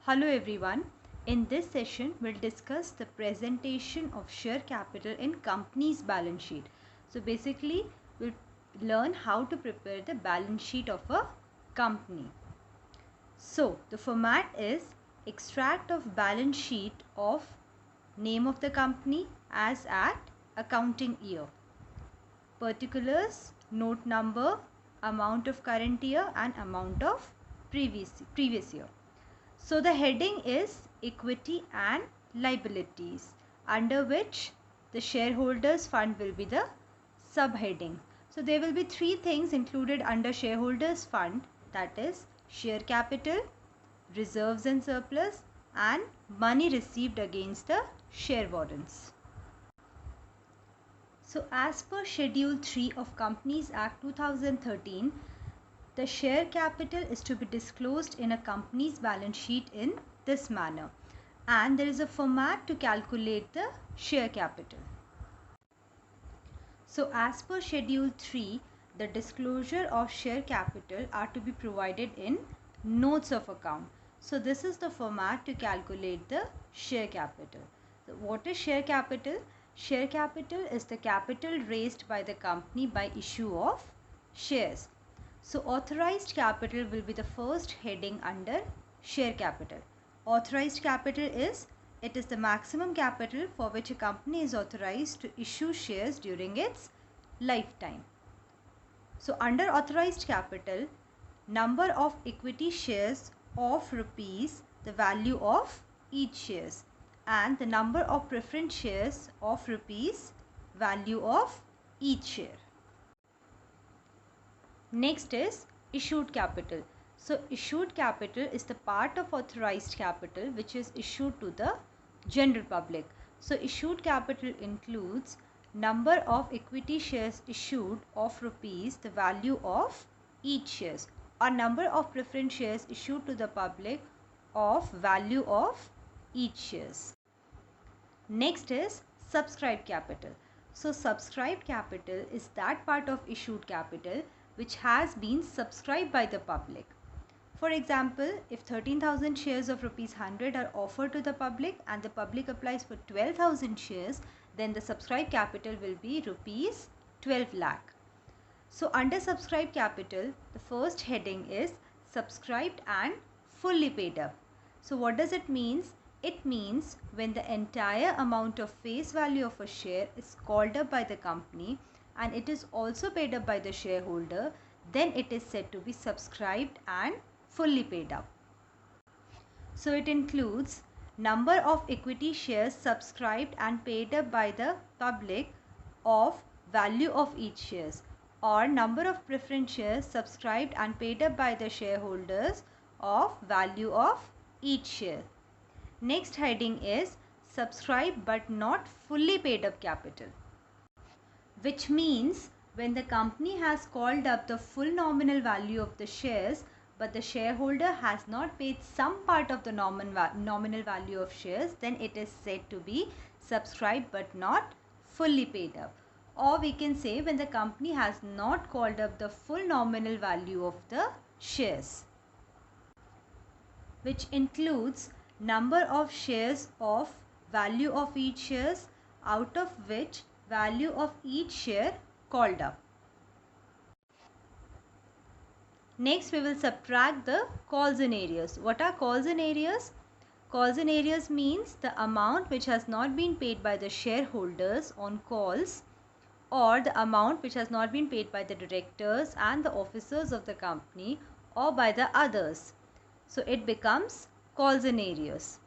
Hello everyone. In this session, we'll discuss the presentation of share capital in company's balance sheet. So basically, we'll learn how to prepare the balance sheet of a company. So the format is extract of balance sheet of name of the company as at accounting year. Particulars, note number, amount of current year and amount of previous year. So the heading is equity and liabilities, under which the shareholders fund will be the subheading. So there will be three things included under shareholders fund, that is share capital, reserves and surplus, and money received against the share warrants. So as per Schedule 3 of Companies Act 2013, the share capital is to be disclosed in a company's balance sheet in this manner, and there is a format to calculate the share capital. So as per Schedule 3, the disclosure of share capital are to be provided in notes of account. So this is the format to calculate the share capital. So what is share capital? Share capital is the capital raised by the company by issue of shares. So authorized capital will be the first heading under share capital. Authorized capital is, it is the maximum capital for which a company is authorized to issue shares during its lifetime. So under authorized capital, number of equity shares of rupees, the value of each shares, and the number of preference shares of rupees, value of each share. Next is issued capital. So issued capital is the part of authorized capital which is issued to the general public. So issued capital includes number of equity shares issued of rupees, the value of each shares, or number of preference shares issued to the public of value of each shares. Next is subscribed capital. So subscribed capital is that part of issued capital which has been subscribed by the public. For example, if 13,000 shares of rupees 100 are offered to the public and the public applies for 12,000 shares, then the subscribed capital will be rupees 12 lakh. So under subscribed capital, the first heading is subscribed and fully paid up. So what does it mean? It means when the entire amount of face value of a share is called up by the company and it is also paid up by the shareholder, then it is said to be subscribed and fully paid up. So it includes number of equity shares subscribed and paid up by the public of value of each shares, or number of preference shares subscribed and paid up by the shareholders of value of each share. Next heading is subscribed but not fully paid up capital, which means when the company has called up the full nominal value of the shares but the shareholder has not paid some part of the nominal value of shares, then it is said to be subscribed but not fully paid up. Or we can say when the company has not called up the full nominal value of the shares, which includes number of shares of value of each shares, out of which value of each share called up. Next we will subtract the calls in arrears. What are calls in arrears? Calls in arrears means the amount which has not been paid by the shareholders on calls, or the amount which has not been paid by the directors and the officers of the company or by the others. So it becomes calls in arrears.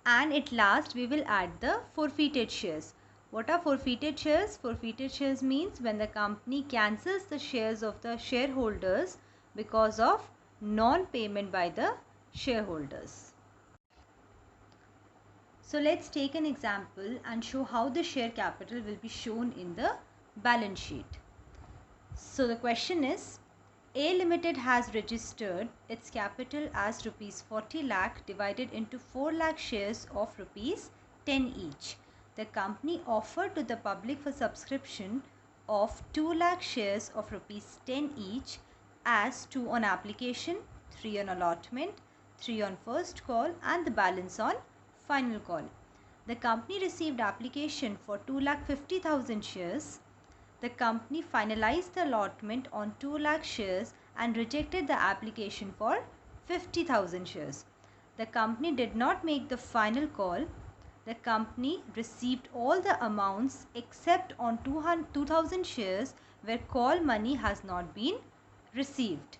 And at last we will add the forfeited shares. What are forfeited shares? Forfeited shares means when the company cancels the shares of the shareholders because of non-payment by the shareholders. So let's take an example and show how the share capital will be shown in the balance sheet. So the question is, A Limited has registered its capital as rupees 40 lakh divided into 4 lakh shares of rupees 10 each. The company offered to the public for subscription of 2 lakh shares of rupees 10 each as 2 on application, 3 on allotment, 3 on first call, and the balance on final call. The company received application for 2,50,000 shares. The company finalized the allotment on 2 lakh shares and rejected the application for 50,000 shares. The company did not make the final call. The company received all the amounts except on 2,000 shares where call money has not been received.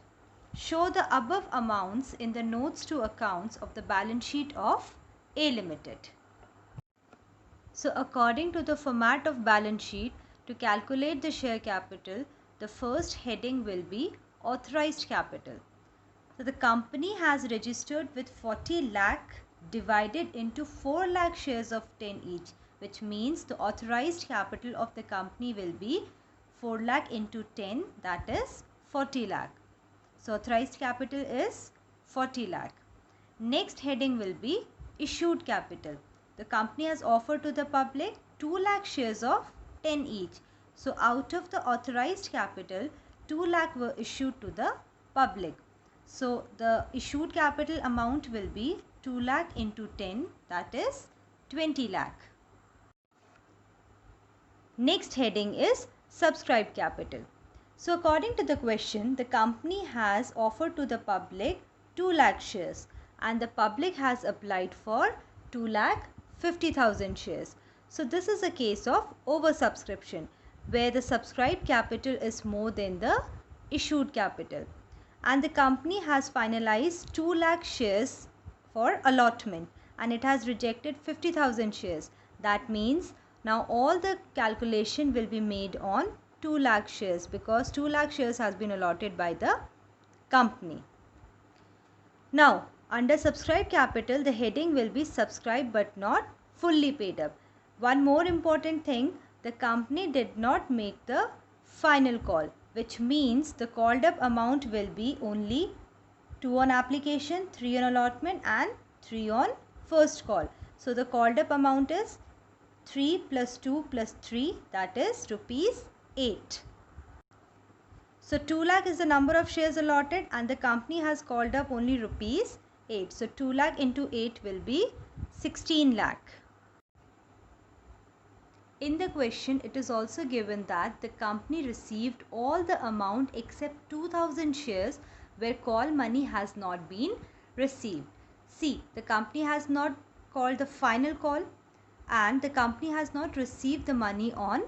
Show the above amounts in the notes to accounts of the balance sheet of A Limited. So according to the format of balance sheet, to calculate the share capital, the first heading will be authorized capital. So the company has registered with 40 lakh divided into 4 lakh shares of 10 each, which means the authorized capital of the company will be 4 lakh into 10, that is 40 lakh. So authorized capital is 40 lakh. Next heading will be issued capital. The company has offered to the public 2 lakh shares of 10 each. So out of the authorized capital, 2 lakh were issued to the public. So the issued capital amount will be 2 lakh into 10, that is 20 lakh. Next heading is subscribed capital. So according to the question, the company has offered to the public 2 lakh shares and the public has applied for 2,50,000 shares. So this is a case of oversubscription where the subscribed capital is more than the issued capital. And the company has finalized 2 lakh shares for allotment and it has rejected 50,000 shares. That means now all the calculation will be made on 2 lakh shares because 2 lakh shares has been allotted by the company. Now, under subscribed capital, the heading will be subscribed but not fully paid up. One more important thing, the company did not make the final call, which means the called up amount will be only 2 on application, 3 on allotment and 3 on first call. So the called up amount is 3 plus 2 plus 3, that is rupees 8. So 2 lakh is the number of shares allotted and the company has called up only rupees 8. So 2 lakh into 8 will be 16 lakh. In the question, it is also given that the company received all the amount except 2,000 shares where call money has not been received. See, the company has not called the final call and the company has not received the money on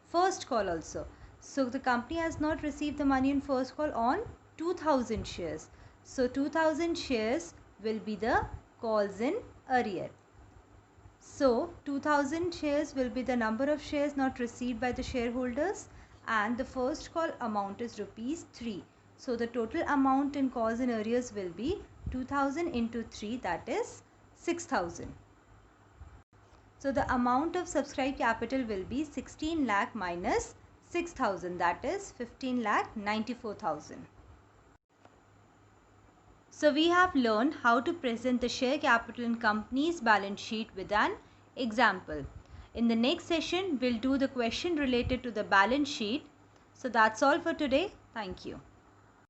first call also. So the company has not received the money in first call on 2,000 shares. So 2,000 shares will be the calls in arrear. So 2,000 shares will be the number of shares not received by the shareholders and the first call amount is rupees 3. So the total amount in calls in arrears will be 2,000 into 3, that is 6,000. So the amount of subscribed capital will be 16 lakh minus 6,000, that is 15 lakh 94,000. So we have learned how to present the share capital in company's balance sheet with an example. In the next session, we'll do the question related to the balance sheet. So that's all for today. Thank you.